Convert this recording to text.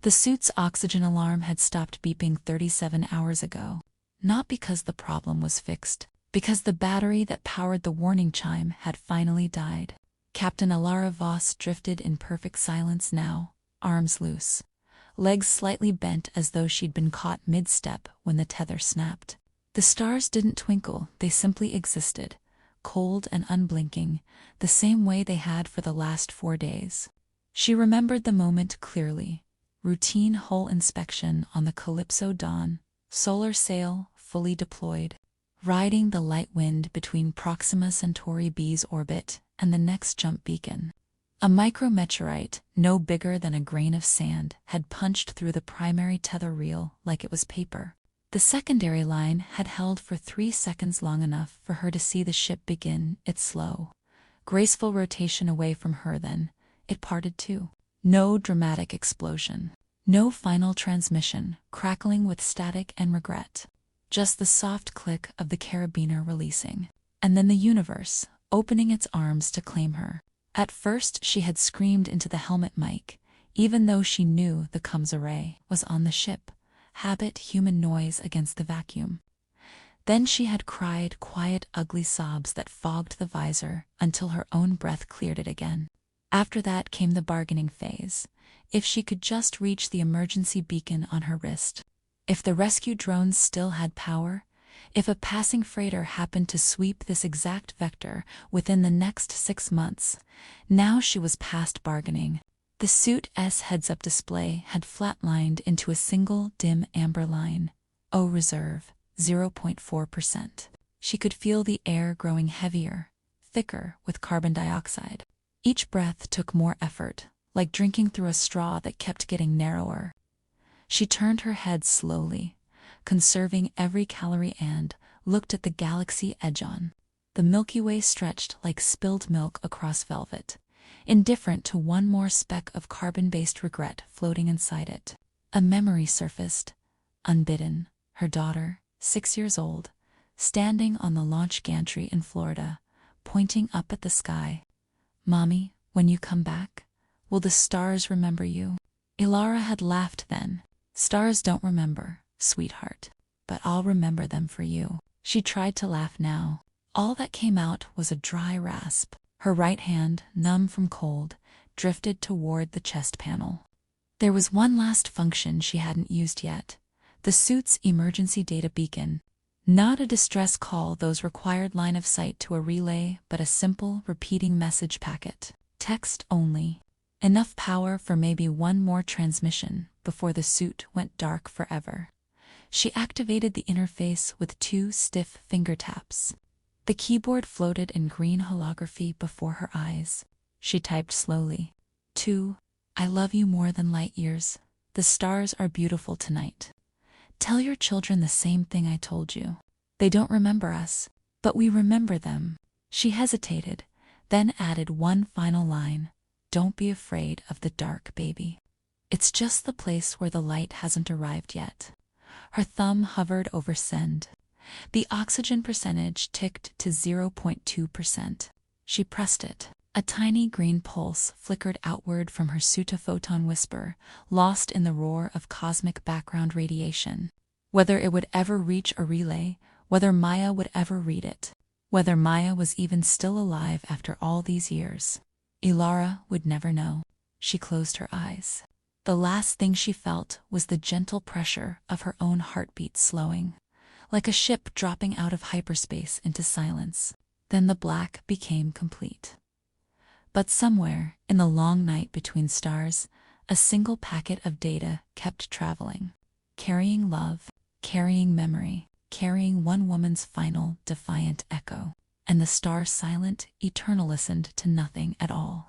The suit's oxygen alarm had stopped beeping 37 hours ago. Not because the problem was fixed, because the battery that powered the warning chime had finally died. Captain Ilara Voss drifted in perfect silence now, arms loose, legs slightly bent as though she'd been caught mid-step when the tether snapped. The stars didn't twinkle, they simply existed, cold and unblinking, the same way they had for the last 4 days. She remembered the moment clearly. Routine hull inspection on the Calypso Dawn, solar sail fully deployed, riding the light wind between Proxima Centauri B's orbit and the next jump beacon. A micrometeorite, no bigger than a grain of sand, had punched through the primary tether reel like it was paper. The secondary line had held for 3 seconds, long enough for her to see the ship begin its slow, graceful rotation away from her. Then it parted too. No dramatic explosion. No final transmission, crackling with static and regret. Just the soft click of the carabiner releasing. And then the universe, opening its arms to claim her. At first she had screamed into the helmet mic, even though she knew the comms array was on the ship. Habit, human noise against the vacuum. Then she had cried quiet, ugly sobs that fogged the visor until her own breath cleared it again. After that came the bargaining phase. If she could just reach the emergency beacon on her wrist. If the rescue drones still had power. If a passing freighter happened to sweep this exact vector within the next 6 months. Now she was past bargaining. The suit's heads-up display had flatlined into a single dim amber line. O reserve, 0.4%. She could feel the air growing heavier, thicker with carbon dioxide. Each breath took more effort, like drinking through a straw that kept getting narrower. She turned her head slowly, conserving every calorie, and looked at the galaxy edge on. The Milky Way stretched like spilled milk across velvet, indifferent to one more speck of carbon-based regret floating inside it. A memory surfaced, unbidden. Her daughter, 6 years old, standing on the launch gantry in Florida, pointing up at the sky. "Mommy, when you come back, will the stars remember you?" Ilara had laughed then. "Stars don't remember, sweetheart, but I'll remember them for you." She tried to laugh now. All that came out was a dry rasp. Her right hand, numb from cold, drifted toward the chest panel. There was one last function she hadn't used yet. The suit's emergency data beacon. Not a distress call, those required line of sight to a relay, but a simple, repeating message packet. Text only. Enough power for maybe one more transmission before the suit went dark forever. She activated the interface with 2 stiff finger taps. The keyboard floated in green holography before her eyes. She typed slowly. 2. I love you more than light years. The stars are beautiful tonight. Tell your children the same thing I told you. They don't remember us, but we remember them. She hesitated, then added one final line. Don't be afraid of the dark, baby. It's just the place where the light hasn't arrived yet. Her thumb hovered over send. The oxygen percentage ticked to 0.2%. She pressed it. A tiny green pulse flickered outward from her pseudo-photon whisper, lost in the roar of cosmic background radiation. Whether it would ever reach a relay, whether Maya would ever read it, whether Maya was even still alive after all these years, Ilara would never know. She closed her eyes. The last thing she felt was the gentle pressure of her own heartbeat slowing, like a ship dropping out of hyperspace into silence. Then the black became complete. But somewhere, in the long night between stars, a single packet of data kept traveling, carrying love, carrying memory, carrying one woman's final, defiant echo. And the star-silent, eternal listened to nothing at all.